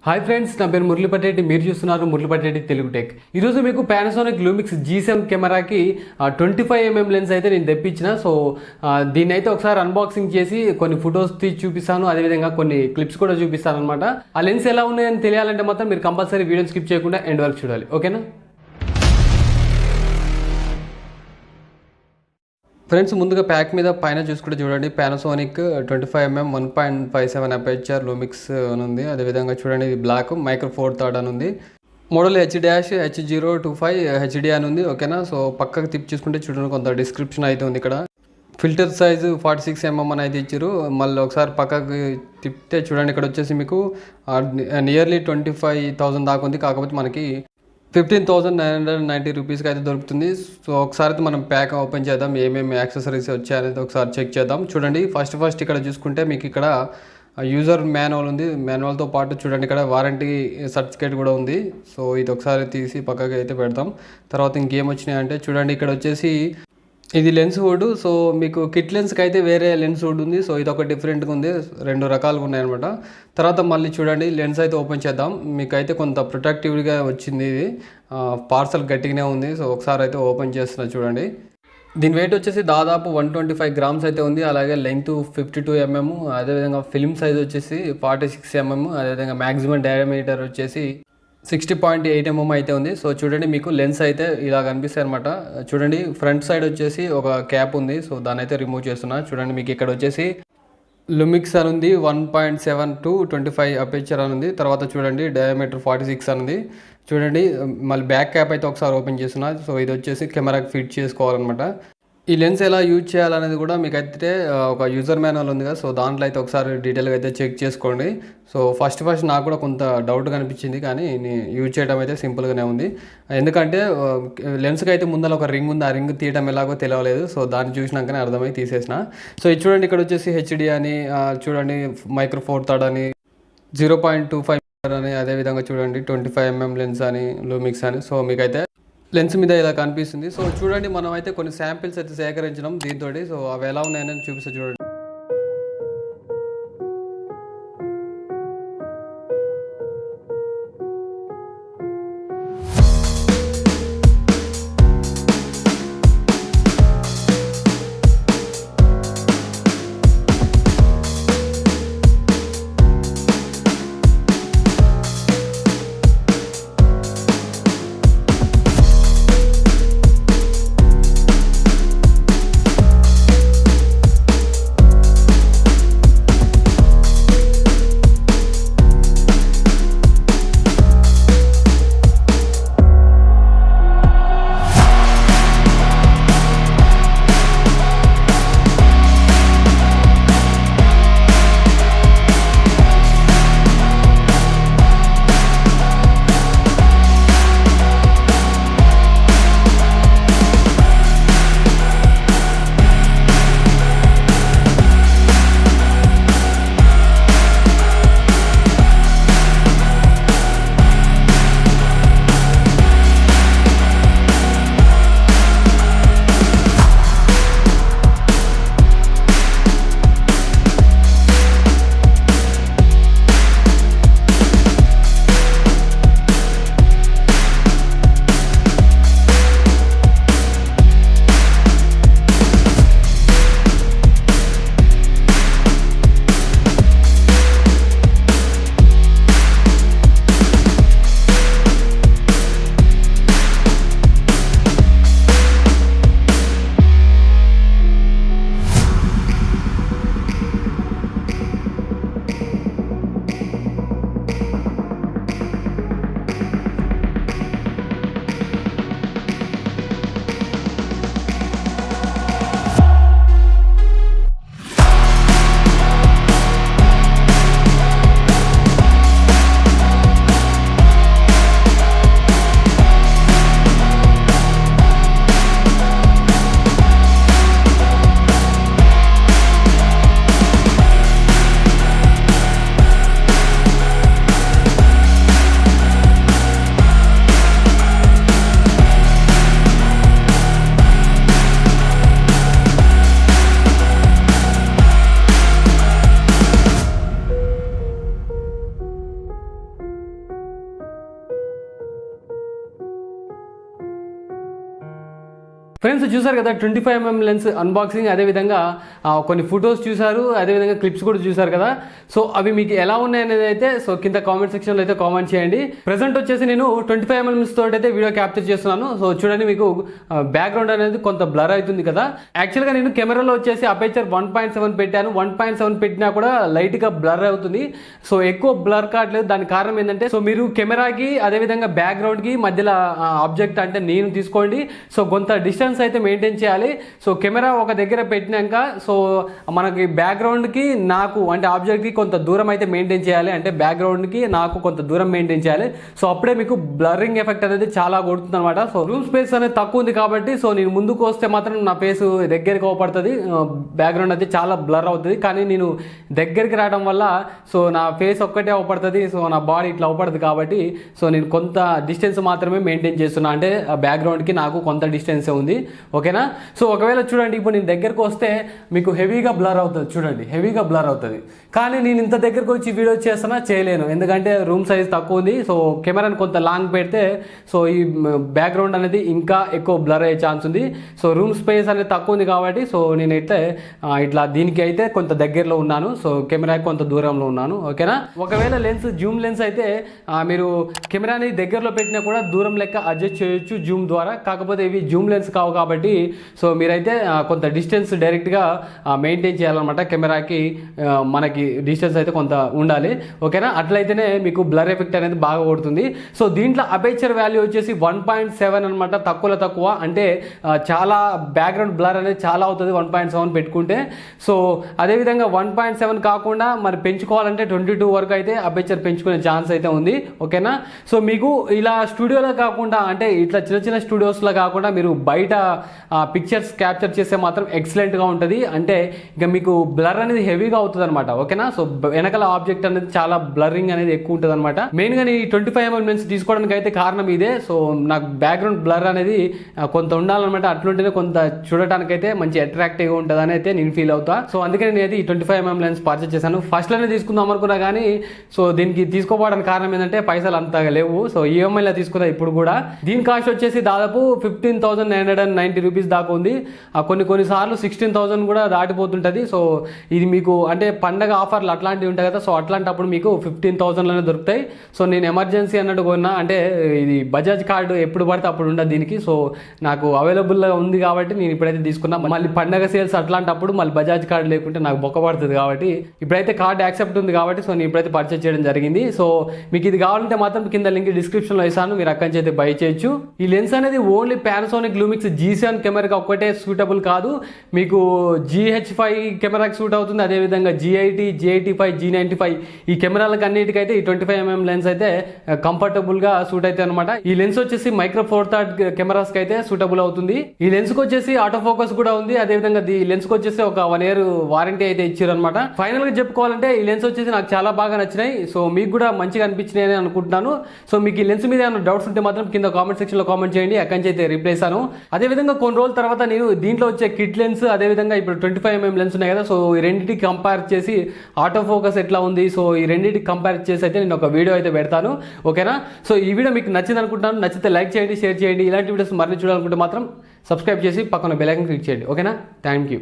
Hi friends, నా పేరు మురళిపట్టేటి. మీరు చూస్తున్నారు మురళిపట్టేటి తెలుగు టెక్. ఈరోజు మీకు పానాసోనిక్ లూమిక్స్ G7 కెమెరాకి 25mm లెన్స్ అయితే నేను తెప్పించిన. సో దీన్ని అయితే ఒకసారి అన్బాక్సింగ్ చేసి కొన్ని ఫొటోస్ తీసి చూపిస్తాను, అదేవిధంగా కొన్ని క్లిప్స్ కూడా చూపిస్తాను అనమాట. ఆ లెన్స్ ఎలా ఉన్నాయని తెలియాలంటే మాత్రం మీరు కంపల్సరీ వీడియో స్కిప్ చేయకుండా ఎండ్ వరకు చూడాలి, ఓకేనా? ఫ్రెండ్స్, ముందుగా ప్యాక్ మీద పైన చూసుకుంటే చూడండి, పానాసోనిక్ 25mm 1.57 అపేచర్ లూమిక్స్ అని ఉంది. అదేవిధంగా చూడండి, ఇది బ్లాక్ మైక్రో ఫోర్ థర్డ్ అని ఉంది. మోడల్ H-H025 HD అని ఉంది, ఓకేనా? సో పక్కకు తిప్పి చూసుకుంటే చూడండి, కొంత డిస్క్రిప్షన్ అయితే ఉంది ఇక్కడ. ఫిల్టర్ సైజు 46mm అని అయితే ఇచ్చారు. మళ్ళీ ఒకసారి పక్కకి తిప్పితే చూడండి, ఇక్కడ వచ్చేసి మీకు నియర్లీ 25,000 దాకా ఉంది. కాకపోతే మనకి 15,990 రూపీస్కి అయితే దొరుకుతుంది. సో ఒకసారి అయితే మనం ప్యాక్ ఓపెన్ చేద్దాం, ఏమేమి యాక్సెసరీస్ వచ్చాయనేది ఒకసారి చెక్ చేద్దాం. చూడండి, ఫస్ట్ ఇక్కడ చూసుకుంటే మీకు ఇక్కడ యూజర్ మాన్యువల్ ఉంది. మాన్యువల్తో పాటు చూడండి, ఇక్కడ వారంటీ సర్టిఫికేట్ కూడా ఉంది. సో ఇది ఒకసారి తీసి పక్కకి అయితే పెడతాం. తర్వాత ఇంకేం వచ్చినాయి అంటే చూడండి, ఇక్కడ వచ్చేసి ఇది లెన్స్ హుడ్. సో మీకు కిట్ లెన్స్కి అయితే వేరే లెన్స్ హుడ్ ఉంది. సో ఇది ఒక డిఫరెంట్గా ఉంది, రెండు రకాలుగా ఉన్నాయన్నమాట. తర్వాత మళ్ళీ చూడండి, లెన్స్ అయితే ఓపెన్ చేద్దాం. మీకు అయితే కొంత ప్రొటెక్టివ్గా వచ్చింది. ఇది పార్సల్ గట్టిగానే ఉంది. సో ఒకసారి అయితే ఓపెన్ చేస్తున్నా చూడండి. దీని వెయిట్ వచ్చేసి దాదాపు 125 గ్రామ్స్ అయితే ఉంది. అలాగే లెంగ్త్ 52mm, అదేవిధంగా ఫిల్మ్ సైజ్ వచ్చేసి 46mm, అదేవిధంగా మ్యాక్సిమం డయామీటర్ వచ్చేసి 60.8mm అయితే ఉంది. సో చూడండి, మీకు లెన్స్ అయితే ఇలా కనిపిస్తాయి అనమాట. చూడండి, ఫ్రంట్ సైడ్ వచ్చేసి ఒక క్యాప్ ఉంది. సో దాన్ని అయితే రిమూవ్ చేస్తున్నా. చూడండి, మీకు ఇక్కడ వచ్చేసి లుమిక్స్ అని ఉంది, 1.7 to 25 అపేచర్ అని ఉంది. తర్వాత చూడండి, డయామీటర్ 46 అని ఉంది. చూడండి, మళ్ళీ బ్యాక్ క్యాప్ అయితే ఒకసారి ఓపెన్ చేస్తున్నా. సో ఇది వచ్చేసి కెమెరాకి ఫిట్ చేసుకోవాలన్నమాట. ఈ లెన్స్ ఎలా యూజ్ చేయాలనేది కూడా మీకు అయితే ఒక యూజర్ మాన్యువల్ ఉంది కదా. సో దాంట్లో అయితే ఒకసారి డీటెయిల్గా అయితే చెక్ చేసుకోండి. సో ఫస్ట్ నాకు కూడా కొంత డౌట్ కనిపించింది, కానీ యూజ్ చేయడం అయితే సింపుల్గానే ఉంది. ఎందుకంటే లెన్స్కి అయితే ముందర ఒక రింగ్ ఉంది, ఆ రింగ్ తీయడం ఎలాగో తెలియలేదు. సో దాన్ని చూసినాకనే అర్థమై తీసేసిన. సో ఇది చూడండి, ఇక్కడ వచ్చేసి HD అని, చూడండి మైక్రో ఫోర్ థర్డ్ అని, 0.25 అని, అదేవిధంగా చూడండి 25mm లెన్స్ అని, లూమిక్స్ అని. సో మీకైతే లెన్స్ మీద ఇలా కనిపిస్తుంది. సో చూడండి, మనం అయితే కొన్ని శాంపిల్స్ అయితే సేకరించడం దీంతో. సో అవి ఎలా ఉన్నాయని చూపిస్తా చూడండి. ఫ్రెండ్స్ చూసారు కదా 25mm లెన్స్ అన్బాక్సింగ్, అదేవిధంగా కొన్ని ఫొటోస్ చూసారు, అదేవిధంగా క్లిప్స్ కూడా చూసారు కదా. సో అవి మీకు ఎలా ఉన్నాయనేది అయితే సో కింద కామెంట్ సెక్షన్లో అయితే కామెంట్ చేయండి. ప్రెసెంట్ వచ్చేసి నేను 25mm తోటి అయితే వీడియో క్యాప్చర్ చేస్తున్నాను. సో చూడండి, మీకు బ్యాక్గ్రౌండ్ అనేది కొంత బ్లర్ అవుతుంది కదా. యాక్చువల్గా నేను కెమెరాలో వచ్చేసి అపేచర్ 1.7 పెట్టాను. 1.7 పెట్టినా కూడా లైట్గా బ్లర్ అవుతుంది. సో ఎక్కువ బ్లర్ కావట్లేదు. దానికి కారణం ఏంటంటే, సో మీరు కెమెరాకి అదేవిధంగా బ్యాక్గ్రౌండ్కి మధ్యలో ఆబ్జెక్ట్ అంటే నేను తీసుకోండి. సో కొంత డిస్టెన్స్ అయితే మెయింటైన్ చేయాలి. సో కెమెరా ఒక దగ్గర పెట్టినాక సో మనకి బ్యాక్గ్రౌండ్కి నాకు అంటే ఆబ్జెక్ట్కి కొంత దూరం అయితే మెయింటైన్ చేయాలి. అంటే బ్యాక్గ్రౌండ్కి నాకు కొంత దూరం మెయింటైన్ చేయాలి. సో అప్పుడే మీకు బ్లరింగ్ ఎఫెక్ట్ అనేది చాలా కొడుతుంది అనమాట. సో రూమ్ స్పేస్ అనేది తక్కువ ఉంది కాబట్టి సో నేను ముందుకు వస్తే మాత్రం నా ఫేస్ దగ్గరికి అవపడుతుంది, బ్యాక్గ్రౌండ్ అయితే చాలా బ్లర్ అవుతుంది. కానీ నేను దగ్గరికి రావడం వల్ల సో నా ఫేస్ ఒక్కటే అవపడుతుంది, సో నా బాడీ ఇట్లా అవపడుతుంది. కాబట్టి సో నేను కొంత డిస్టెన్స్ మాత్రమే మెయింటైన్ చేస్తున్నా. అంటే బ్యాక్గ్రౌండ్కి నాకు కొంత డిస్టెన్సే ఉంది. ఓకేనా. సో ఒకవేళ చూడండి, ఇప్పుడు నేను దగ్గరకు వస్తే మీకు హెవీగా బ్లర్ అవుతుంది. చూడండి, హెవీగా బ్లర్ అవుతుంది. కానీ నేను ఇంత దగ్గరకు వచ్చి వీడియో చేస్తున్నా చేయలేను, ఎందుకంటే రూమ్ సైజ్ తక్కువ ఉంది. సో కెమెరాని కొంత లాంగ్ పెడితే సో ఈ బ్యాక్గ్రౌండ్ అనేది ఇంకా ఎక్కువ బ్లర్ అయ్యే ఛాన్స్ ఉంది. సో రూమ్ స్పేస్ అనేది తక్కువ ఉంది కాబట్టి సో నేనైతే ఇట్లా దీనికి అయితే కొంత దగ్గరలో ఉన్నాను. సో కెమెరాకి కొంత దూరంలో ఉన్నాను. ఓకేనా. ఒకవేళ లెన్స్ జూమ్ లెన్స్ అయితే మీరు కెమెరాని దగ్గరలో పెట్టినా కూడా దూరం లెక్క అడ్జస్ట్ చేయొచ్చు జూమ్ ద్వారా. కాకపోతే ఇవి జూమ్ లెన్స్ కావు కాబట్టి సో మీరైతే కొంత డిస్టెన్స్ డైరెక్ట్గా మెయింటైన్ చేయాలన్నమాట. కెమెరాకి మనకి డిస్టెన్స్ అయితే కొంత ఉండాలి. ఓకేనా. అట్లయితేనే మీకు బ్లర్ ఎఫెక్ట్ అనేది బాగా కొడుతుంది. సో దీంట్లో అపేచర్ వాల్యూ వచ్చేసి 1.7 అనమాట. తక్కువ అంటే చాలా బ్యాక్గ్రౌండ్ బ్లర్ అనేది చాలా అవుతుంది 1.7 పెట్టుకుంటే. సో అదేవిధంగా 1.7 కాకుండా మరి పెంచుకోవాలంటే 22 వరకు అయితే అపేచర్ పెంచుకునే ఛాన్స్ అయితే ఉంది. ఓకేనా. సో మీకు ఇలా స్టూడియోలో కాకుండా అంటే ఇట్లా చిన్న స్టూడియోస్లో కాకుండా మీరు బయట పిక్చర్స్ క్యాప్చర్ చేస్తే మాత్రం ఎక్సలెంట్గా ఉంటుంది. అంటే ఇక మీకు బ్లర్ అనేది హెవీగా అవుతుంది అనమాట. ఓకేనా. సో వెనకాల ఆబ్జెక్ట్ అనేది చాలా బ్లరింగ్ అనేది ఎక్కువ ఉంటుంది అనమాట. మెయిన్గా ఈ 25mm లెన్స్ తీసుకోవడానికి అయితే కారణం ఇదే. సో నాకు బ్యాక్గ్రౌండ్ బ్లర్ అనేది కొంత ఉండాలన్నమాట. అట్లుంటేనే కొంత చూడటానికి అయితే మంచి అట్రాక్టివ్గా ఉంటుంది అని అయితే నేను ఫీల్ అవుతా. సో అందుకే నేను అయితే ఈ 25mm లెన్స్ పర్చేస్ చేశాను. ఫస్ట్లోనే తీసుకుందాం అనుకున్నా కానీ సో దీనికి తీసుకోపోవడానికి కారణం ఏంటంటే పైసలు అంతగా లేవు. సో ఈఎంఐలో తీసుకున్నా ఇప్పుడు కూడా. దీని కాస్ట్ వచ్చేసి దాదాపు 15,990 రూపీస్ దాకా ఉంది. కొన్నిసార్లు 16,000 కూడా దాటిపోతుంటుంది. సో ఇది మీకు అంటే పండగ ఆఫర్లు అట్లాంటివి ఉంటాయి కదా. సో అట్లాంటప్పుడు మీకు 15,000లోనే దొరుకుతాయి. సో నేను ఎమర్జెన్సీ అన్నట్టు కొన్నా. అంటే ఇది బజాజ్ కార్డు ఎప్పుడు పడితే అప్పుడు ఉండదు దీనికి. సో నాకు అవైలబుల్గా ఉంది కాబట్టి నేను ఇప్పుడైతే తీసుకున్నా. మళ్ళీ పండగ సేల్స్ అట్లాంటప్పుడు మళ్ళీ బజాజ్ కార్డు లేకుంటే నాకు బొక్క పడుతుంది కాబట్టి ఇప్పుడైతే కార్డు యాక్సెప్ట్ ఉంది కాబట్టి సో నేను ఇప్పుడైతే పర్చేస్ చేయడం జరిగింది. సో మీకు ఇది కావాలంటే మాత్రం కింద లింక్ డిస్క్రిప్షన్లో ఇస్తాను, మీరు అక్కడి నుంచి అయితే బై చేయొచ్చు. ఈ లెన్స్ అనేది ఓన్లీ పానాసోనిక్ లూమిక్స్ G7 కెమెరాకి ఒక్కటే సూటబుల్ కాదు, మీకు GH5 కెమెరాకి సూట్ అవుతుంది. అదేవిధంగా G80, G85, G95 ఈ కెమెరాలకు అన్నిటికైతే ఈ 25mm లెన్స్ అయితే కంఫర్టబుల్గా సూట్ అవుతాయి అనమాట. ఈ లెన్స్ వచ్చేసి మైక్రో ఫోర్ థర్డ్ కెమెరాస్కి అయితే సూటబుల్ అవుతుంది. ఈ లెన్స్కి వచ్చేసి ఆటో ఫోకస్ కూడా ఉంది. అదేవిధంగా ఈ లెన్స్కి వచ్చేసి ఒక 1 year వారంటీ అయితే ఇచ్చారు అనమాట. ఫైనల్గా చెప్పుకోవాలంటే ఈ లెన్స్ వచ్చేసి నాకు చాలా బాగా నచ్చినాయి. సో మీకు కూడా మంచిగా అనిపించినాయి అని అనుకుంటున్నాను. సో మీకు ఈ లెన్స్ మీద ఏమైనా డౌట్స్ ఉంటే మాత్రం కింద కామెంట్ సెక్షన్లో కామెంట్ చేయండి, అక్కడి నుంచి అయితే రిప్లై ఇస్తాను. అదేవిధంగా కొన్ని రోజుల తర్వాత నేను దీంట్లో వచ్చే కిట్ లెన్స్ అదేవిధంగా ఇప్పుడు 25mm లెన్స్ ఉన్నాయి కదా. సో ఈ రెండింటికి కంపేర్ చేసి ఆటో ఫోకస్ ఎట్లా ఉంది, సో ఈ రెండింటికి కంపేర్ చేసి అయితే నేను ఒక వీడియో అయితే పెడతాను. ఓకేనా. సో ఈ వీడియో మీకు నచ్చింది అనుకుంటాను. నచ్చితే లైక్ చేయండి, షేర్ చేయండి. ఇలాంటి వీడియోస్ మరిన్ని చూడాలనుకుంటే మాత్రం సబ్స్క్రైబ్ చేసి పక్కన బెల్ ఐకాన్ క్లిక్ చేయండి. ఓకేనా. Thank you.